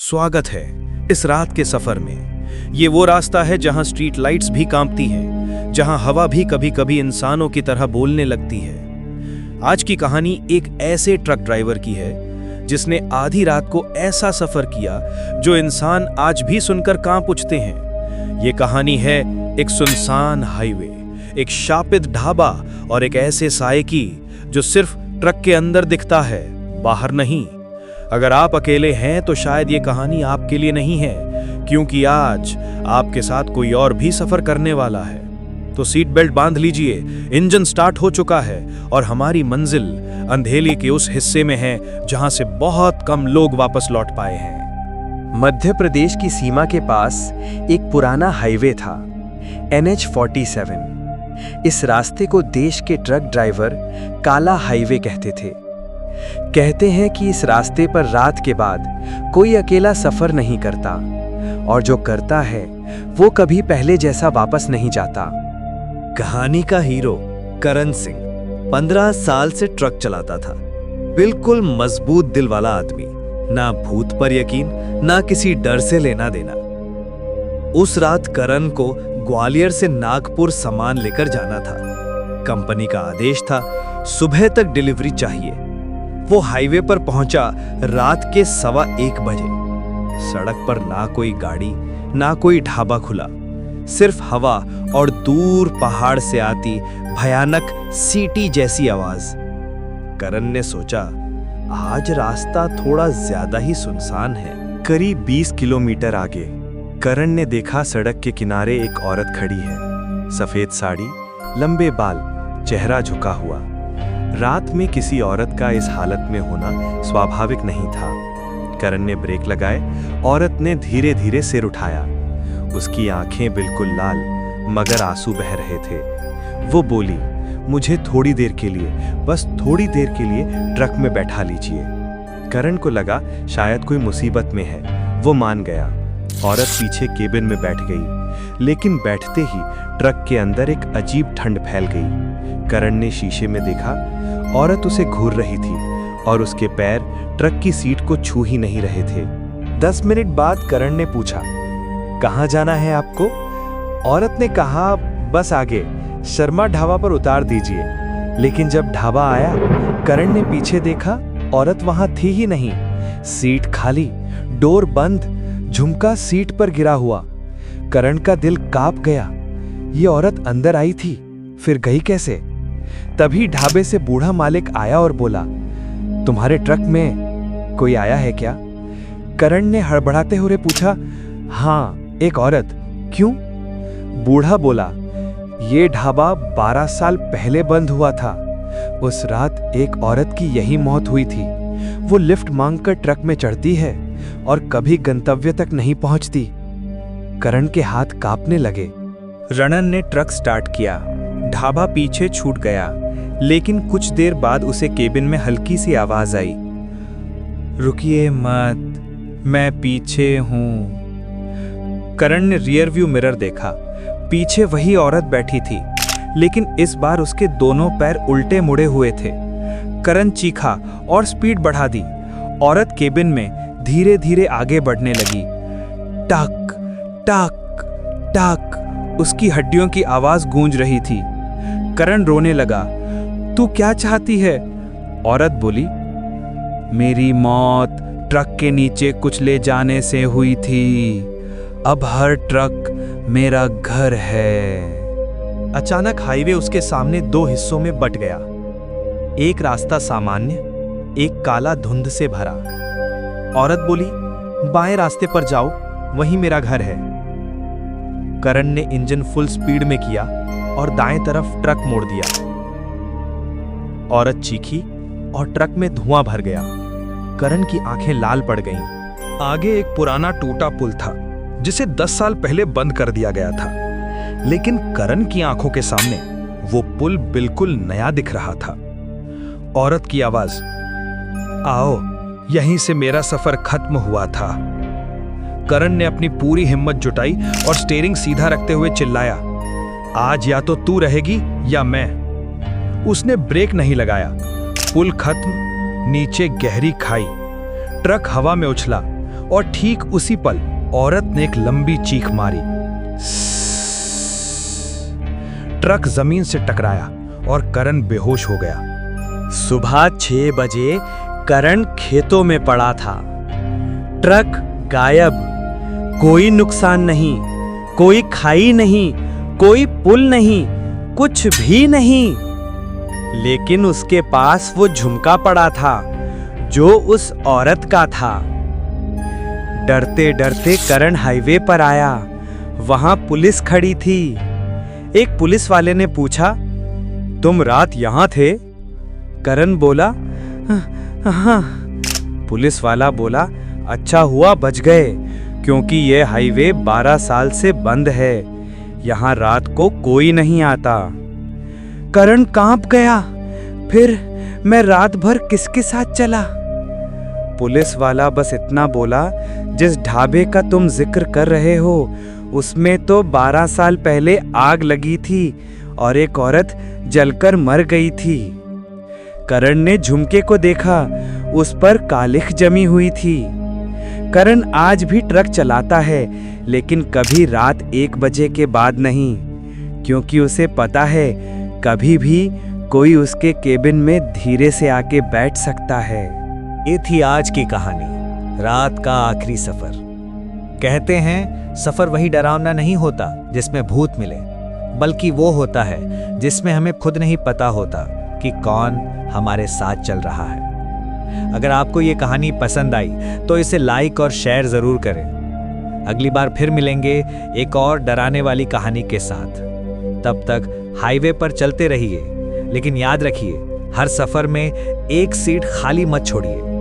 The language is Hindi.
स्वागत है इस रात के सफर में। ये वो रास्ता है जहां स्ट्रीट लाइट्स भी कांपती हैं, जहां हवा भी कभी-कभी इंसानों की तरह बोलने लगती है। आज की कहानी एक ऐसे ट्रक ड्राइवर की है जिसने आधी रात को ऐसा सफर किया जो इंसान आज भी सुनकर कांप उठते हैं। ये कहानी है एक सुनसान हाईवे, एक शापित ढाबा और एक ऐसे साए की जो सिर्फ ट्रक के अंदर दिखता है, बाहर नहीं। अगर आप अकेले हैं तो शायद ये कहानी आपके लिए नहीं है, क्योंकि आज आपके साथ कोई और भी सफर करने वाला है। तो सीट बेल्ट बांध लीजिए, इंजन स्टार्ट हो चुका है और हमारी मंजिल अंधेरी के उस हिस्से में है जहां से बहुत कम लोग वापस लौट पाए हैं। मध्य प्रदेश की सीमा के पास एक पुराना हाईवे था, NH-47। इस रास्ते को देश के ट्रक ड्राइवर काला हाईवे कहते थे। कहते हैं कि इस रास्ते पर रात के बाद कोई अकेला सफर नहीं करता, और जो करता है वो कभी पहले जैसा वापस नहीं जाता। कहानी का हीरो करण सिंह 15 साल से ट्रक चलाता था। बिल्कुल मजबूत दिल वाला आदमी, ना भूत पर यकीन, ना किसी डर से लेना देना। उस रात करण को ग्वालियर से नागपुर सामान लेकर जाना था। कंपनी का आदेश था, सुबह तक डिलीवरी चाहिए। वो हाईवे पर पहुंचा रात के 1:15 बजे। सड़क पर ना कोई गाड़ी, ना कोई ढाबा खुला, सिर्फ हवा और दूर पहाड़ से आती भयानक सीटी जैसी आवाज। करण ने सोचा, आज रास्ता थोड़ा ज्यादा ही सुनसान है। करीब 20 किलोमीटर आगे करण ने देखा सड़क के किनारे एक औरत खड़ी है। सफेद साड़ी, लंबे बाल, चेहरा झुका हुआ। रात में किसी औरत का इस हालत में होना स्वाभाविक नहीं था। करण ने ब्रेक लगाए। औरत ने धीरे धीरे सिर उठाया। उसकी आंखें बिल्कुल लाल, मगर आंसू बह रहे थे। वो बोली, मुझे थोड़ी देर के लिए, बस थोड़ी देर के लिए ट्रक में बैठा लीजिए। करण को लगा शायद कोई मुसीबत में है। वो मान गया। औरत पीछे केबिन में बैठ गई, लेकिन बैठते ही ट्रक के अंदर एक अजीब ठंड फैल गई। करण ने शीशे में देखा, औरत उसे घूर रही थी और उसके पैर ट्रक की सीट को छू ही नहीं रहे थे। 10 मिनट बाद करण ने पूछा, कहाँ जाना है आपको? औरत ने कहा, बस आगे, शर्मा ढाबा पर उतार दीजिए। लेकिन जब ढाबा आया, करण ने पीछे देखा, औरत वहां थी ही नहीं। सीट खाली, डोर बंद, झुमका सीट पर गिरा हुआ। करण का दिल कांप गया। ये औरत अंदर आई थी, फिर गई कैसे? तभी ढाबे से बूढ़ा मालिक आया और बोला, तुम्हारे ट्रक में कोई आया है क्या? करण ने हड़बड़ाते हुए पूछा, हाँ, एक औरत। क्यों? बूढ़ा बोला, ये ढाबा 12 साल पहले बंद हुआ था। उस रात एक औरत की यही मौत हुई थी। वो लिफ्ट मांगकर ट्रक में चढ़ती है और कभी गंतव्य तक नहीं पहुंचती। करण के हाथ कांपने लगे। रणन ने ट्रक स्टार्ट किया। ढाबा पीछे छूट गया, लेकिन कुछ देर बाद उसे केबिन में हल्की सी आवाज आई, रुकिए मत, मैं पीछे हूं। करण ने रियर व्यू मिरर देखा। पीछे वही औरत बैठी थी, लेकिन इस बार उसके दोनों पैर उल्टे मुड़े हुए थे। करण चीखा और स्पीड बढ़ा दी। औरत केबिन में धीरे धीरे आगे बढ़ने लगी। टक टक टक उसकी हड्डियों की आवाज गूंज रही थी। करण रोने लगा। तू क्या चाहती है? औरत बोली, मेरी मौत ट्रक के नीचे कुचले जाने से हुई थी। अब हर ट्रक मेरा घर है। अचानक हाईवे उसके सामने 2 हिस्सों में बट गया। एक रास्ता सामान्य, एक काला धुंध से भरा। औरत बोली, बाएं रास्ते पर जाओ, वहीं मेरा घर है। करण ने इंजन फुल स्पीड में किया और दाएं तरफ ट्रक मोड़ दिया। औरत चीखी और ट्रक में धुआं भर गया। करण की आंखें लाल पड़ गईं। आगे एक पुराना टूटा पुल था जिसे 10 साल पहले बंद कर दिया गया था, लेकिन करण की आंखों के सामने वो पुल बिल्कुल नया दिख रहा था। औरत की आवाज, आओ, यहीं से मेरा सफर खत्म हुआ था। करण ने अपनी पूरी हिम्मत जुटाई और स्टीयरिंग सीधा रखते हुए चिल्लाया, आज या तो तू रहेगी या मैं। उसने ब्रेक नहीं लगाया। पुल खत्म, नीचे गहरी खाई। ट्रक हवा में उछला। और ठीक उसी पल औरत ने एक लंबी चीख मारी। ट्रक जमीन से टकराया और करण बेहोश हो गया। सुबह 6 बजे करण खेतों में पड़ा था। ट्रक गायब, कोई नुकसान नहीं, कोई खाई नहीं, कोई पुल नहीं, कुछ भी नहीं। लेकिन उसके पास वो झुमका पड़ा था जो उस औरत का था। डरते डरते करण हाईवे पर आया। वहां पुलिस खड़ी थी। एक पुलिस वाले ने पूछा, तुम रात यहां थे? करण बोला, हाँ। पुलिस वाला बोला, अच्छा हुआ बच गए, क्योंकि यह हाईवे 12 साल से बंद है। यहां रात को कोई नहीं आता। करण कांप गया। फिर मैं रात भर किसके साथ चला? पुलिस वाला बस इतना बोला, जिस ढाबे का तुम जिक्र कर रहे हो उसमें तो 12 साल पहले आग लगी थी और एक औरत जलकर मर गई थी। करण ने झुमके को देखा, उस पर कालिख जमी हुई थी। करण आज भी ट्रक चलाता है, लेकिन कभी रात 1 बजे के बाद नहीं, क्योंकि उसे पता है कभी भी कोई उसके केबिन में धीरे से आके बैठ सकता है। ये थी आज की कहानी, रात का आखिरी सफर। कहते हैं सफर वही डरावना नहीं होता जिसमें भूत मिले, बल्कि वो होता है जिसमें हमें खुद नहीं पता होता कि कौन हमारे साथ चल रहा है। अगर आपको ये कहानी पसंद आई तो इसे लाइक और शेयर जरूर करें। अगली बार फिर मिलेंगे एक और डराने वाली कहानी के साथ। तब तक हाईवे पर चलते रहिए, लेकिन याद रखिए हर सफर में एक सीट खाली मत छोड़िए।